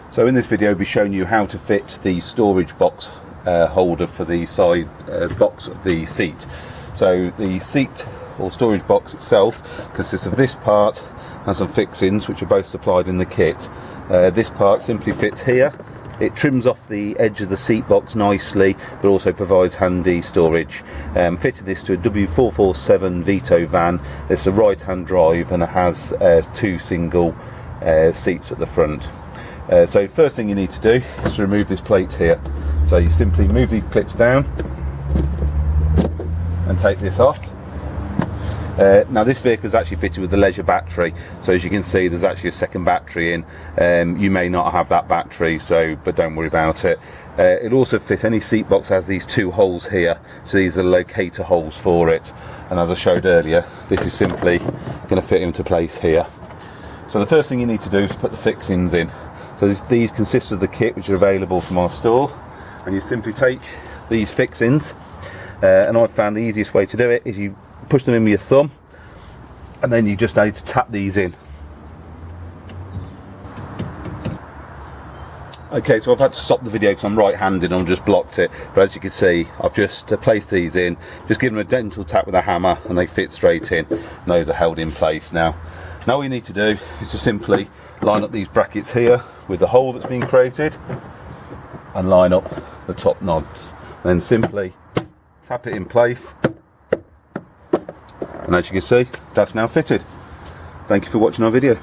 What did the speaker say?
So in this video, I'll be showing you how to fit the storage box holder for the side box of the seat. So the seat or storage box itself consists of this part and some fixings which are both supplied in the kit. This part simply fits here. It trims off the edge of the seat box nicely, but also provides handy storage. Fitted this to a W447 Vito van. It's a right-hand drive and it has two single seats at the front. So first thing you need to do is to remove this plate here. So you simply move these clips down and take this off. Now this vehicle is actually fitted with the leisure battery, so as you can see there's actually a second battery in. You may not have that battery, but don't worry about it. It also fit any seat box has these two holes here, so these are locator holes for it, and as I showed earlier, this is simply going to fit into place here. So the first thing you need to do is put the fixings in. So these consist of the kit which are available from our store, and you simply take these fixings, and I've found the easiest way to do it is you push them in with your thumb, and then you just need to tap these in. Okay, so I've had to stop the video because I'm right-handed and I've just blocked it, but as you can see I've just placed these in, just give them a gentle tap with a hammer and they fit straight in, and those are held in place now. Now all you need to do is to simply line up these brackets here with the hole that's been created and line up the top knobs, then simply tap it in place. And as you can see, that's now fitted. Thank you for watching our video.